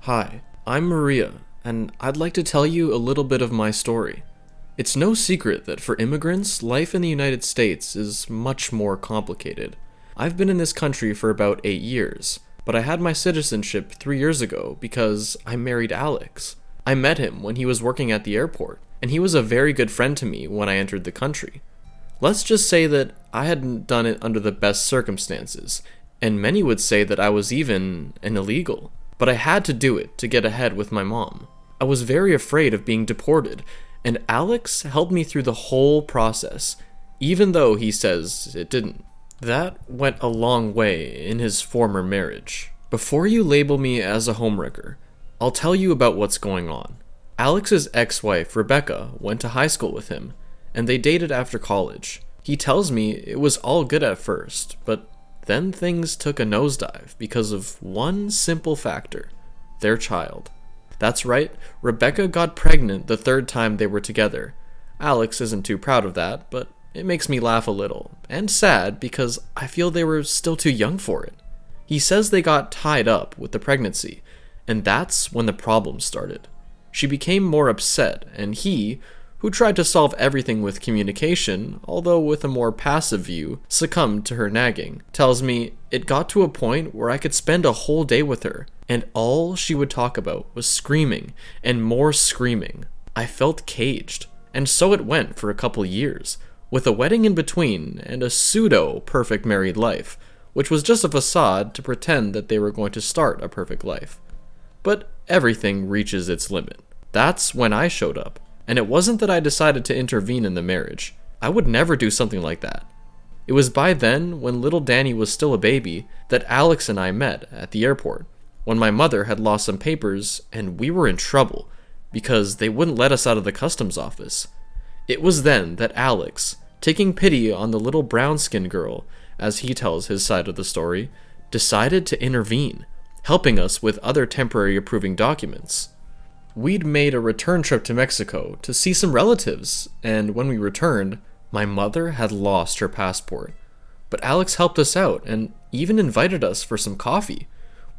Hi, I'm Maria, and I'd like to tell you a little bit of my story. It's no secret that for immigrants, life in the United States is much more complicated. I've been in this country for about 8 years, but I had my citizenship 3 years ago because I married Alex. I met him when he was working at the airport, and he was a very good friend to me when I entered the country. Let's just say that I hadn't done it under the best circumstances, and many would say that I was even an illegal. But I had to do it to get ahead with my mom. I was very afraid of being deported, and Alex helped me through the whole process, even though he says it didn't. That went a long way in his former marriage. Before you label me as a homewrecker, I'll tell you about what's going on. Alex's ex-wife, Rebecca, went to high school with him, and they dated after college. He tells me it was all good at first, but then things took a nosedive because of one simple factor: their child. That's right, Rebecca got pregnant the third time they were together. Alex isn't too proud of that, but it makes me laugh a little, and sad because I feel they were still too young for it. He says they got tied up with the pregnancy, and that's when the problem started. She became more upset, and he, who tried to solve everything with communication, although with a more passive view, succumbed to her nagging. Tells me it got to a point where I could spend a whole day with her, and all she would talk about was screaming and more screaming. I felt caged, and so it went for a couple years, with a wedding in between and a pseudo-perfect married life, which was just a facade to pretend that they were going to start a perfect life. But everything reaches its limit. That's when I showed up. And it wasn't that I decided to intervene in the marriage. I would never do something like that. It was by then, when little Danny was still a baby, that Alex and I met at the airport, when my mother had lost some papers and we were in trouble because they wouldn't let us out of the customs office. It was then that Alex, taking pity on the little brown-skinned girl, as he tells his side of the story, decided to intervene, helping us with other temporary approving documents. We'd made a return trip to Mexico to see some relatives, and when we returned, my mother had lost her passport. But Alex helped us out and even invited us for some coffee,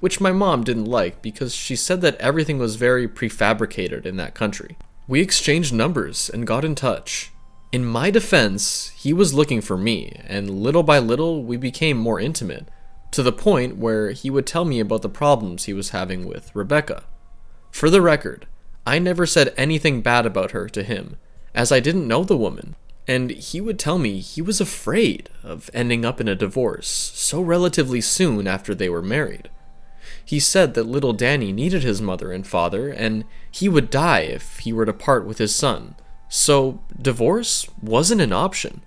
which my mom didn't like because she said that everything was very prefabricated in that country. We exchanged numbers and got in touch. In my defense, he was looking for me, and little by little we became more intimate, to the point where he would tell me about the problems he was having with Rebecca. For the record, I never said anything bad about her to him, as I didn't know the woman, and he would tell me he was afraid of ending up in a divorce so relatively soon after they were married. He said that little Danny needed his mother and father, and he would die if he were to part with his son, so divorce wasn't an option.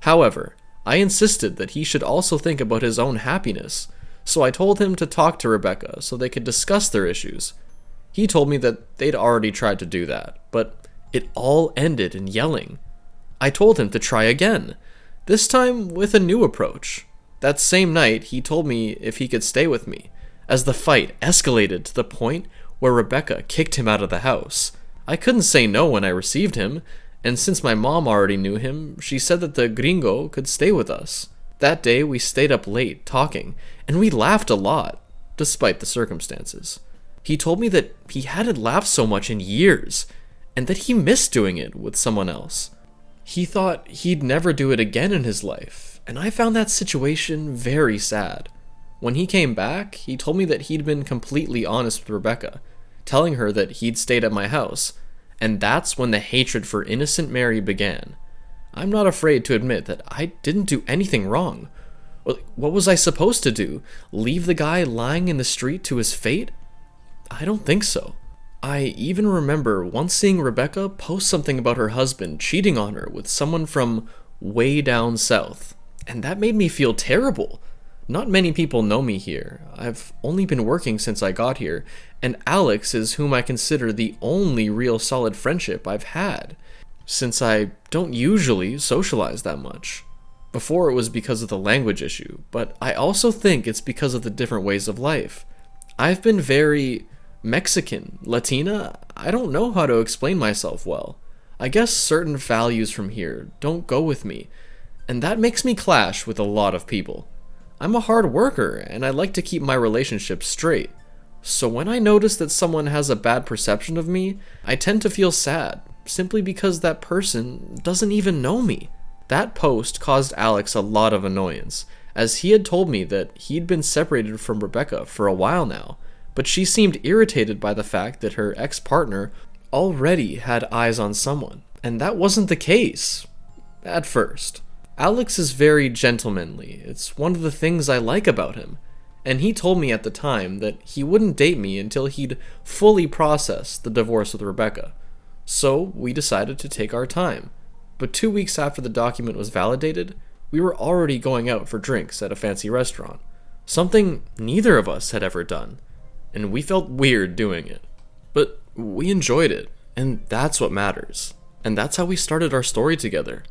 However, I insisted that he should also think about his own happiness, so I told him to talk to Rebecca so they could discuss their issues. He told me that they'd already tried to do that, but it all ended in yelling. I told him to try again, this time with a new approach. That same night, he told me if he could stay with me, as the fight escalated to the point where Rebecca kicked him out of the house. I couldn't say no when I received him, and since my mom already knew him, she said that the gringo could stay with us. That day, we stayed up late talking, and we laughed a lot, despite the circumstances. He told me that he hadn't laughed so much in years, and that he missed doing it with someone else. He thought he'd never do it again in his life, and I found that situation very sad. When he came back, he told me that he'd been completely honest with Rebecca, telling her that he'd stayed at my house, and that's when the hatred for innocent Mary began. I'm not afraid to admit that I didn't do anything wrong. What was I supposed to do? Leave the guy lying in the street to his fate? I don't think so. I even remember once seeing Rebecca post something about her husband cheating on her with someone from way down south, and that made me feel terrible. Not many people know me here. I've only been working since I got here, and Alex is whom I consider the only real solid friendship I've had, since I don't usually socialize that much. Before it was because of the language issue, but I also think it's because of the different ways of life. I've been very Mexican, Latina, I don't know how to explain myself well. I guess certain values from here don't go with me, and that makes me clash with a lot of people. I'm a hard worker, and I like to keep my relationships straight. So when I notice that someone has a bad perception of me, I tend to feel sad, simply because that person doesn't even know me. That post caused Alex a lot of annoyance, as he had told me that he'd been separated from Rebecca for a while now, but she seemed irritated by the fact that her ex-partner already had eyes on someone, and that wasn't the case at first. Alex is very gentlemanly. It's one of the things I like about him, and he told me at the time that he wouldn't date me until he'd fully processed the divorce with Rebecca. So we decided to take our time. But 2 weeks after the document was validated, we were already going out for drinks at a fancy restaurant, something neither of us had ever done, and we felt weird doing it. But we enjoyed it, and that's what matters. And that's how we started our story together.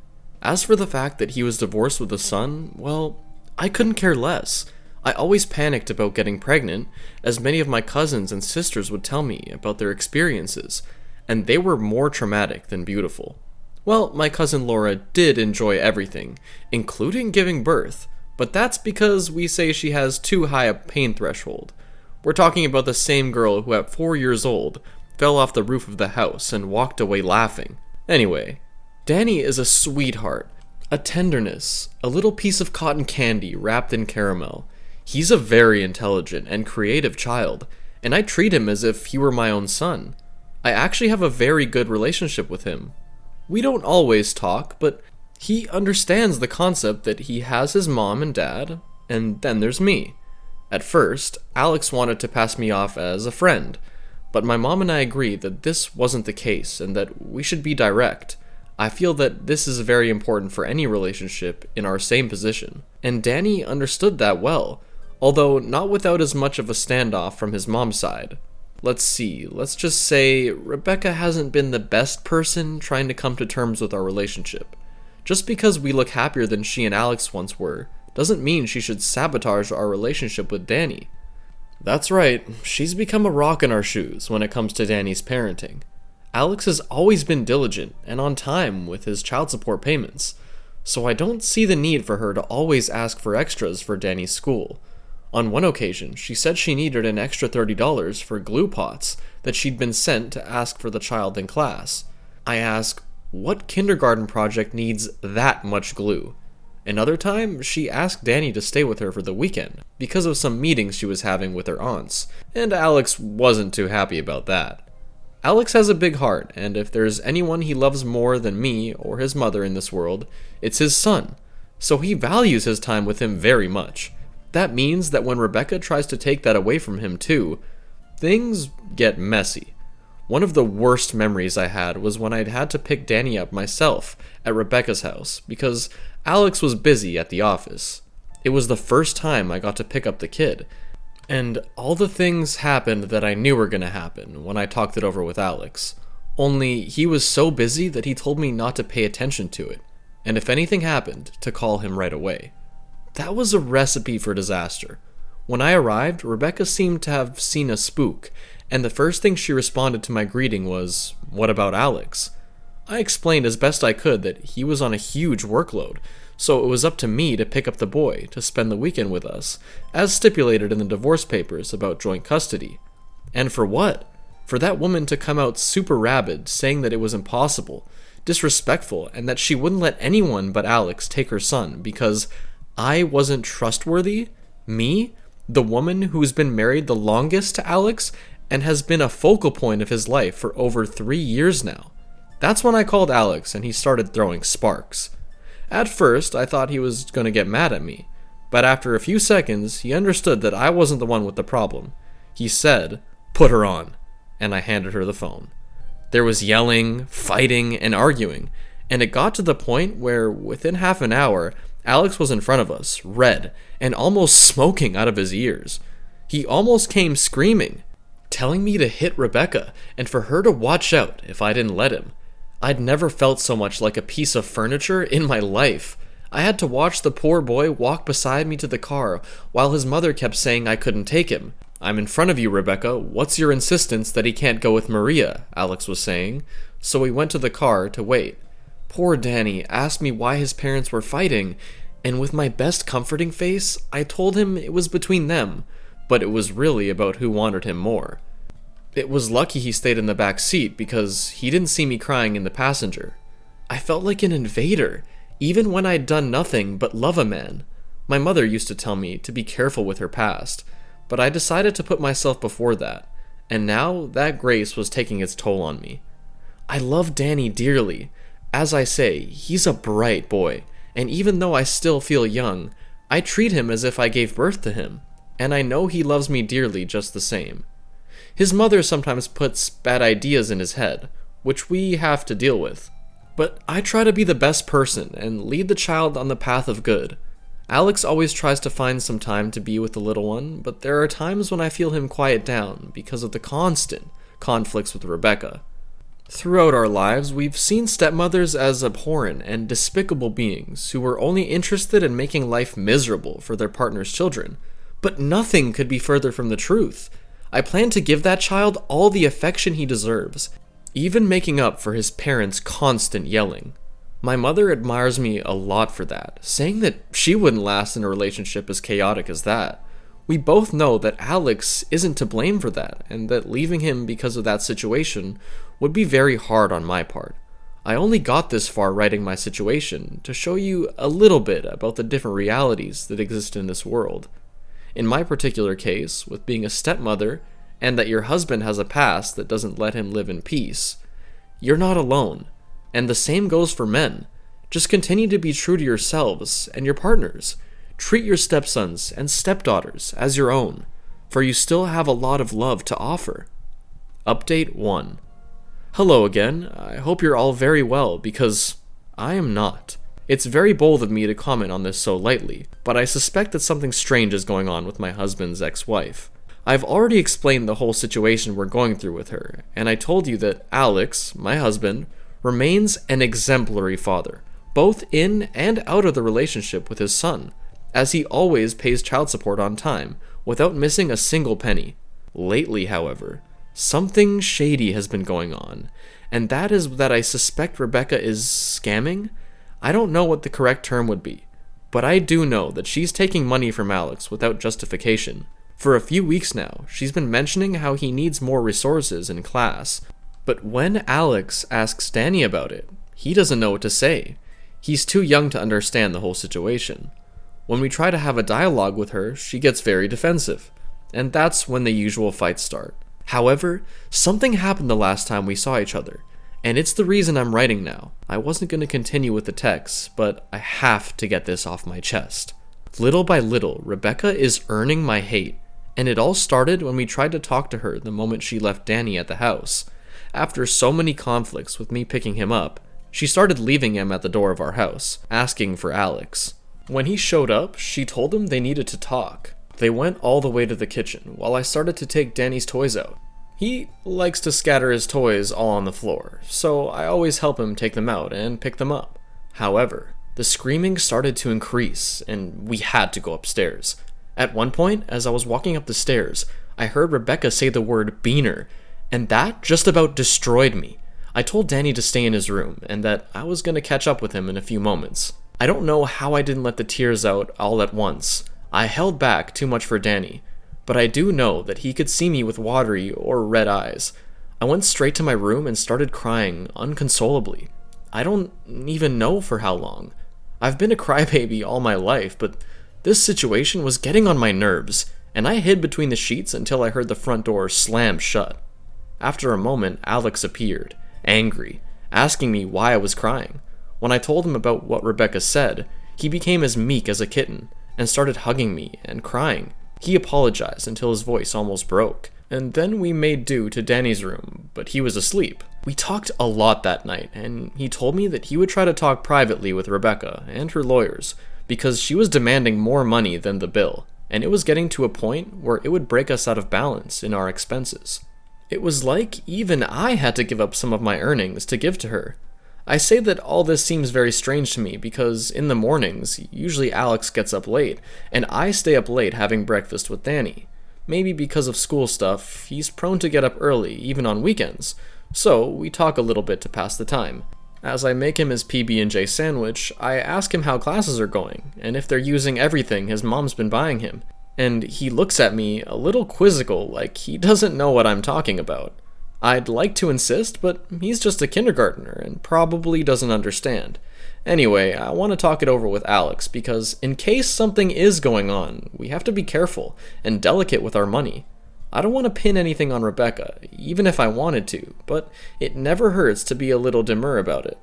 As for the fact that he was divorced with a son, well, I couldn't care less. I always panicked about getting pregnant, as many of my cousins and sisters would tell me about their experiences, and they were more traumatic than beautiful. Well, my cousin Laura did enjoy everything, including giving birth, but that's because we say she has too high a pain threshold. We're talking about the same girl who at 4 years old fell off the roof of the house and walked away laughing. Anyway, Danny is a sweetheart, a tenderness, a little piece of cotton candy wrapped in caramel. He's a very intelligent and creative child, and I treat him as if he were my own son. I actually have a very good relationship with him. We don't always talk, but he understands the concept that he has his mom and dad, and then there's me. At first, Alex wanted to pass me off as a friend, but my mom and I agreed that this wasn't the case and that we should be direct. I feel that this is very important for any relationship in our same position, and Danny understood that well, although not without as much of a standoff from his mom's side. Let's just say Rebecca hasn't been the best person trying to come to terms with our relationship. Just because we look happier than she and Alex once were, doesn't mean she should sabotage our relationship with Danny. That's right, she's become a rock in our shoes when it comes to Danny's parenting. Alex has always been diligent and on time with his child support payments, so I don't see the need for her to always ask for extras for Danny's school. On one occasion, she said she needed an extra $30 for glue pots that she'd been sent to ask for the child in class. I ask, what kindergarten project needs that much glue? Another time, she asked Danny to stay with her for the weekend because of some meetings she was having with her aunts, and Alex wasn't too happy about that. Alex has a big heart, and if there's anyone he loves more than me or his mother in this world, it's his son, so he values his time with him very much. That means that when Rebecca tries to take that away from him too, things get messy. One of the worst memories I had was when I'd had to pick Danny up myself at Rebecca's house because Alex was busy at the office. It was the first time I got to pick up the kid, and all the things happened that I knew were going to happen when I talked it over with Alex. Only he was so busy that he told me not to pay attention to it, and if anything happened, to call him right away. That was a recipe for disaster. When I arrived, Rebecca seemed to have seen a spook, and the first thing she responded to my greeting was, "What about Alex?" I explained as best I could that he was on a huge workload, so it was up to me to pick up the boy to spend the weekend with us, as stipulated in the divorce papers about joint custody. And for what? For that woman to come out super rabid, saying that it was impossible, disrespectful, and that she wouldn't let anyone but Alex take her son because I wasn't trustworthy? Me? The woman who's been married the longest to Alex and has been a focal point of his life for over 3 years now. That's when I called Alex and he started throwing sparks. At first, I thought he was going to get mad at me, but after a few seconds, he understood that I wasn't the one with the problem. He said, "Put her on," and I handed her the phone. There was yelling, fighting, and arguing, and it got to the point where, within half an hour, Alex was in front of us, red, and almost smoking out of his ears. He almost came screaming, telling me to hit Rebecca, and for her to watch out if I didn't let him. I'd never felt so much like a piece of furniture in my life. I had to watch the poor boy walk beside me to the car, while his mother kept saying I couldn't take him. "I'm in front of you, Rebecca. What's your insistence that he can't go with Maria?" Alex was saying. So we went to the car to wait. Poor Danny asked me why his parents were fighting, and with my best comforting face, I told him it was between them. but it was really about who wanted him more. It was lucky he stayed in the back seat because he didn't see me crying in the passenger. I felt like an invader, even when I'd done nothing but love a man. My mother used to tell me to be careful with her past, but I decided to put myself before that, and now that grace was taking its toll on me. I love Danny dearly. As I say, he's a bright boy, and even though I still feel young, I treat him as if I gave birth to him, and I know he loves me dearly just the same. His mother sometimes puts bad ideas in his head, which we have to deal with. But I try to be the best person and lead the child on the path of good. Alex always tries to find some time to be with the little one, but there are times when I feel him quiet down because of the constant conflicts with Rebecca. Throughout our lives, we've seen stepmothers as abhorrent and despicable beings who were only interested in making life miserable for their partner's children. But nothing could be further from the truth. I plan to give that child all the affection he deserves, even making up for his parents' constant yelling. My mother admires me a lot for that, saying that she wouldn't last in a relationship as chaotic as that. We both know that Alex isn't to blame for that, and that leaving him because of that situation would be very hard on my part. I only got this far writing my situation to show you a little bit about the different realities that exist in this world. In my particular case, with being a stepmother, and that your husband has a past that doesn't let him live in peace, you're not alone. And the same goes for men. Just continue to be true to yourselves and your partners. Treat your stepsons and stepdaughters as your own, for you still have a lot of love to offer. Update 1. Hello again. I hope you're all very well, because I am not. It's very bold of me to comment on this so lightly, but I suspect that something strange is going on with my husband's ex-wife. I've already explained the whole situation we're going through with her, and I told you that Alex, my husband, remains an exemplary father, both in and out of the relationship with his son, as he always pays child support on time, without missing a single penny. Lately, however, something shady has been going on, and that is that I suspect Rebecca is scamming? I don't know what the correct term would be, but I do know that she's taking money from Alex without justification. For a few weeks now, she's been mentioning how he needs more resources in class, but when Alex asks Danny about it, he doesn't know what to say. He's too young to understand the whole situation. When we try to have a dialogue with her, she gets very defensive, and that's when the usual fights start. However, something happened the last time we saw each other, and it's the reason I'm writing now. I wasn't going to continue with the text, but I have to get this off my chest. Little by little, Rebecca is earning my hate, and it all started when we tried to talk to her the moment she left Danny at the house. After so many conflicts with me picking him up, she started leaving him at the door of our house, asking for Alex. When he showed up, she told him they needed to talk. They went all the way to the kitchen, while I started to take Danny's toys out. He likes to scatter his toys all on the floor, so I always help him take them out and pick them up. However, the screaming started to increase, and we had to go upstairs. At one point, as I was walking up the stairs, I heard Rebecca say the word beaner, and that just about destroyed me. I told Danny to stay in his room, and that I was going to catch up with him in a few moments. I don't know how I didn't let the tears out all at once. I held back too much for Danny, but I do know that he could see me with watery or red eyes. I went straight to my room and started crying unconsolably. I don't even know for how long. I've been a crybaby all my life, but this situation was getting on my nerves, and I hid between the sheets until I heard the front door slam shut. After a moment, Alex appeared, angry, asking me why I was crying. When I told him about what Rebecca said, he became as meek as a kitten, and started hugging me and crying. He apologized until his voice almost broke, and then we made do to Danny's room, but he was asleep. We talked a lot that night, and he told me that he would try to talk privately with Rebecca and her lawyers, because she was demanding more money than the bill, and it was getting to a point where it would break us out of balance in our expenses. It was like even I had to give up some of my earnings to give to her. I say that all this seems very strange to me because in the mornings, usually Alex gets up late, and I stay up late having breakfast with Danny. Maybe because of school stuff, he's prone to get up early, even on weekends, so we talk a little bit to pass the time. As I make him his PB&J sandwich, I ask him how classes are going, and if they're using everything his mom's been buying him. And he looks at me a little quizzical, like he doesn't know what I'm talking about. I'd like to insist, but he's just a kindergartner and probably doesn't understand. Anyway, I want to talk it over with Alex, because in case something is going on, we have to be careful and delicate with our money. I don't want to pin anything on Rebecca, even if I wanted to, but it never hurts to be a little demure about it.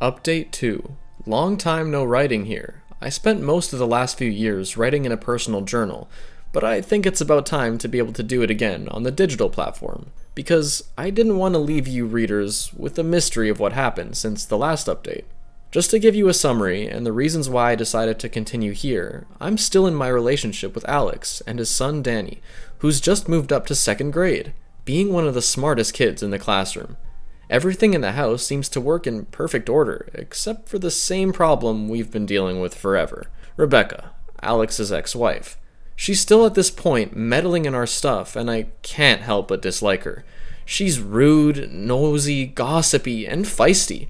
Update 2. Long time no writing here. I spent most of the last few years writing in a personal journal, but I think it's about time to be able to do it again on the digital platform, because I didn't want to leave you readers with the mystery of what happened since the last update. Just to give you a summary and the reasons why I decided to continue here, I'm still in my relationship with Alex and his son Danny, who's just moved up to 2nd grade, being one of the smartest kids in the classroom. Everything in the house seems to work in perfect order, except for the same problem we've been dealing with forever. Rebecca, Alex's ex-wife. She's still at this point meddling in our stuff, and I can't help but dislike her. She's rude, nosy, gossipy, and feisty.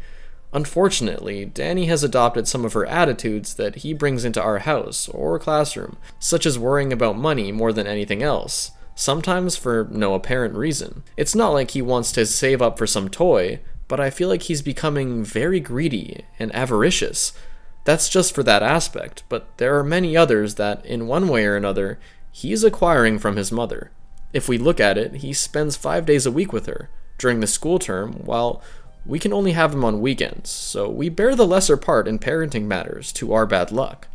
Unfortunately, Danny has adopted some of her attitudes that he brings into our house or classroom, such as worrying about money more than anything else, sometimes for no apparent reason. It's not like he wants to save up for some toy, but I feel like he's becoming very greedy and avaricious. That's just for that aspect, but there are many others that, in one way or another, he's acquiring from his mother. If we look at it, he spends 5 days a week with her during the school term, while we can only have him on weekends, so we bear the lesser part in parenting matters to our bad luck.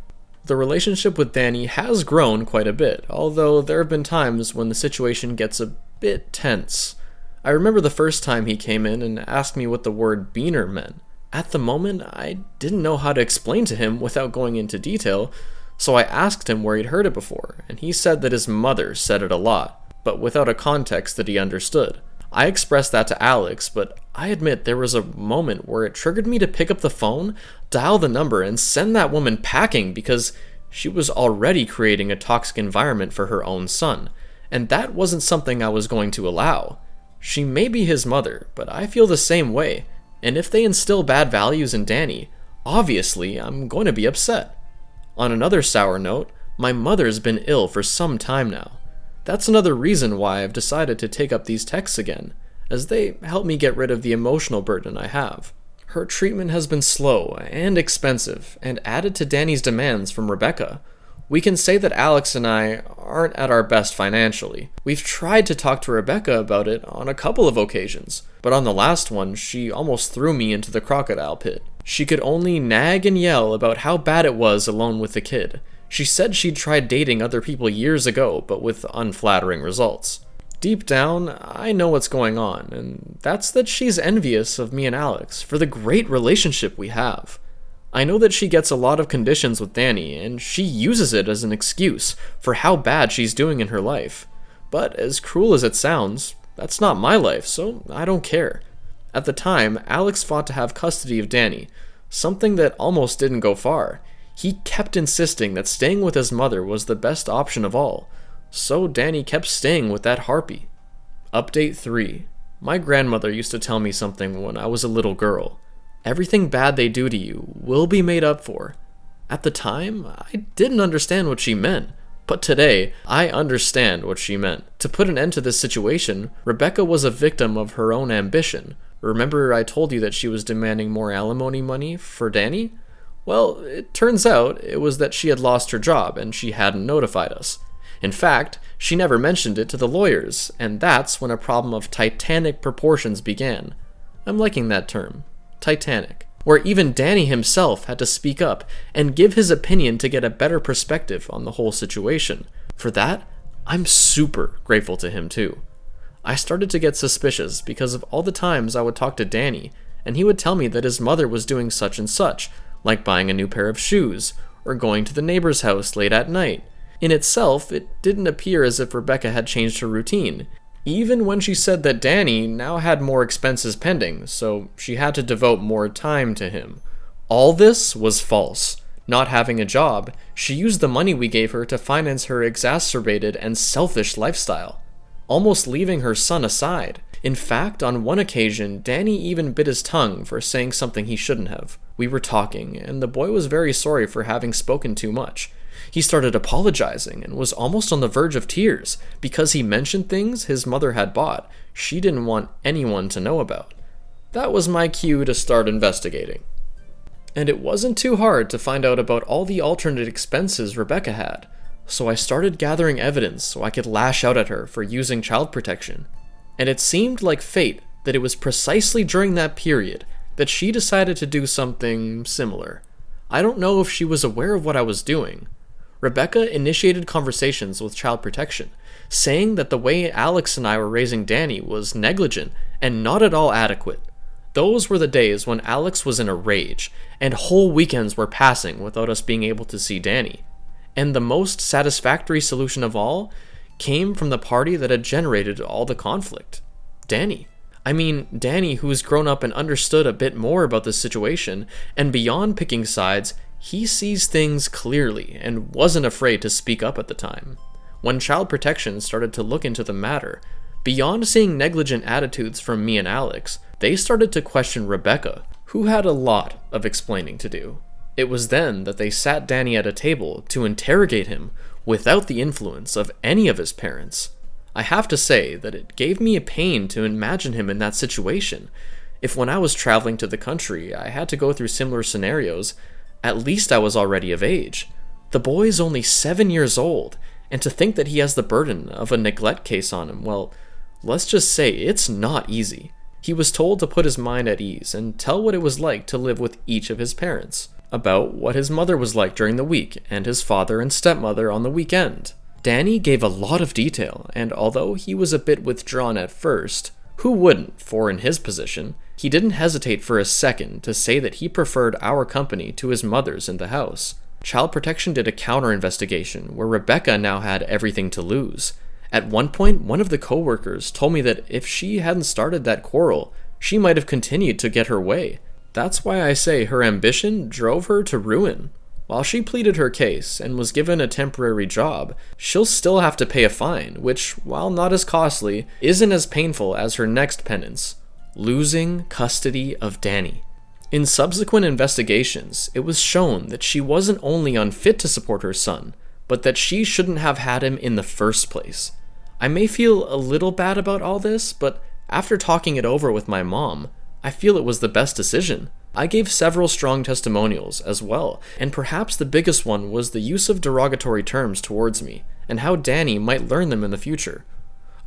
The relationship with Danny has grown quite a bit, although there have been times when the situation gets a bit tense. I remember the first time he came in and asked me what the word beaner meant. At the moment, I didn't know how to explain to him without going into detail, so I asked him where he'd heard it before, and he said that his mother said it a lot, but without a context that he understood. I expressed that to Alex, but I admit there was a moment where it triggered me to pick up the phone, dial the number, and send that woman packing because she was already creating a toxic environment for her own son, and that wasn't something I was going to allow. She may be his mother, but I feel the same way, and if they instill bad values in Danny, obviously I'm going to be upset. On another sour note, my mother's been ill for some time now. That's another reason why I've decided to take up these texts again, as they help me get rid of the emotional burden I have. Her treatment has been slow and expensive, and added to Danny's demands from Rebecca. We can say that Alex and I aren't at our best financially. We've tried to talk to Rebecca about it on a couple of occasions, but on the last one, she almost threw me into the crocodile pit. She could only nag and yell about how bad it was alone with the kid. She said she'd tried dating other people years ago, but with unflattering results. Deep down, I know what's going on, and that's that she's envious of me and Alex for the great relationship we have. I know that she gets a lot of conditions with Danny, and she uses it as an excuse for how bad she's doing in her life. But as cruel as it sounds, that's not my life, so I don't care. At the time, Alex fought to have custody of Danny, something that almost didn't go far. He kept insisting that staying with his mother was the best option of all, so Danny kept staying with that harpy. Update 3. My grandmother used to tell me something when I was a little girl. Everything bad they do to you will be made up for. At the time, I didn't understand what she meant, but today, I understand what she meant. To put an end to this situation, Rebecca was a victim of her own ambition. Remember I told you that she was demanding more alimony money for Danny? Well, it turns out it was that she had lost her job and she hadn't notified us. In fact, she never mentioned it to the lawyers, and that's when a problem of titanic proportions began. I'm liking that term, titanic, where even Danny himself had to speak up and give his opinion to get a better perspective on the whole situation. For that, I'm super grateful to him too. I started to get suspicious because of all the times I would talk to Danny, and he would tell me that his mother was doing such and such, like buying a new pair of shoes, or going to the neighbor's house late at night. In itself, it didn't appear as if Rebecca had changed her routine, even when she said that Danny now had more expenses pending, so she had to devote more time to him. All this was false. Not having a job, she used the money we gave her to finance her exacerbated and selfish lifestyle, almost leaving her son aside. In fact, on one occasion, Danny even bit his tongue for saying something he shouldn't have. We were talking, and the boy was very sorry for having spoken too much. He started apologizing and was almost on the verge of tears because he mentioned things his mother had bought she didn't want anyone to know about. That was my cue to start investigating. And it wasn't too hard to find out about all the alternate expenses Rebecca had, so I started gathering evidence so I could lash out at her for using child protection. And it seemed like fate that it was precisely during that period that she decided to do something similar. I don't know if she was aware of what I was doing. Rebecca initiated conversations with child protection, saying that the way Alex and I were raising Danny was negligent and not at all adequate. Those were the days when Alex was in a rage, and whole weekends were passing without us being able to see Danny. And the most satisfactory solution of all came from the party that had generated all the conflict. Danny. I mean, Danny, who's grown up and understood a bit more about the situation, and beyond picking sides, he sees things clearly and wasn't afraid to speak up at the time. When child protection started to look into the matter, beyond seeing negligent attitudes from me and Alex, they started to question Rebecca, who had a lot of explaining to do. It was then that they sat Danny at a table to interrogate him without the influence of any of his parents. I have to say that it gave me a pain to imagine him in that situation. If when I was traveling to the country I had to go through similar scenarios, at least I was already of age. The boy's only 7 years old, and to think that he has the burden of a neglect case on him, well, let's just say it's not easy. He was told to put his mind at ease and tell what it was like to live with each of his parents, about what his mother was like during the week and his father and stepmother on the weekend. Danny gave a lot of detail, and although he was a bit withdrawn at first, who wouldn't, for in his position, he didn't hesitate for a second to say that he preferred our company to his mother's in the house. Child Protection did a counter-investigation where Rebecca now had everything to lose. At one point, one of the co-workers told me that if she hadn't started that quarrel, she might have continued to get her way. That's why I say her ambition drove her to ruin. While she pleaded her case and was given a temporary job, she'll still have to pay a fine, which, while not as costly, isn't as painful as her next penance: losing custody of Danny. In subsequent investigations, it was shown that she wasn't only unfit to support her son, but that she shouldn't have had him in the first place. I may feel a little bad about all this, but after talking it over with my mom, I feel it was the best decision. I gave several strong testimonials as well, and perhaps the biggest one was the use of derogatory terms towards me, and how Danny might learn them in the future.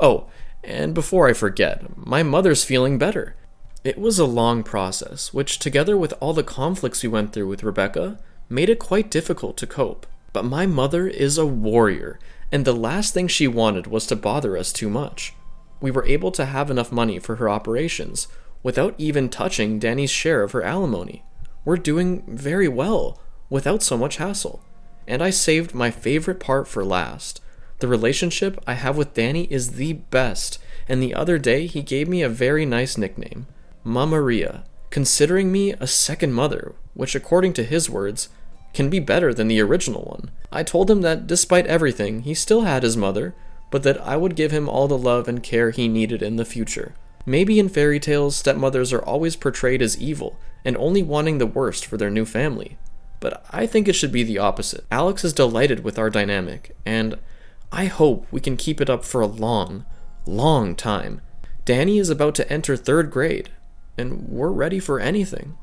Oh, and before I forget, my mother's feeling better. It was a long process, which together with all the conflicts we went through with Rebecca, made it quite difficult to cope. But my mother is a warrior, and the last thing she wanted was to bother us too much. We were able to have enough money for her operations, without even touching Danny's share of her alimony. We're doing very well, without so much hassle. And I saved my favorite part for last. The relationship I have with Danny is the best, and the other day he gave me a very nice nickname, Mamaria, considering me a second mother, which according to his words, can be better than the original one. I told him that despite everything, he still had his mother, but that I would give him all the love and care he needed in the future. Maybe in fairy tales, stepmothers are always portrayed as evil and only wanting the worst for their new family. But I think it should be the opposite. Alex is delighted with our dynamic, and I hope we can keep it up for a long, long time. Danny is about to enter 3rd grade, and we're ready for anything.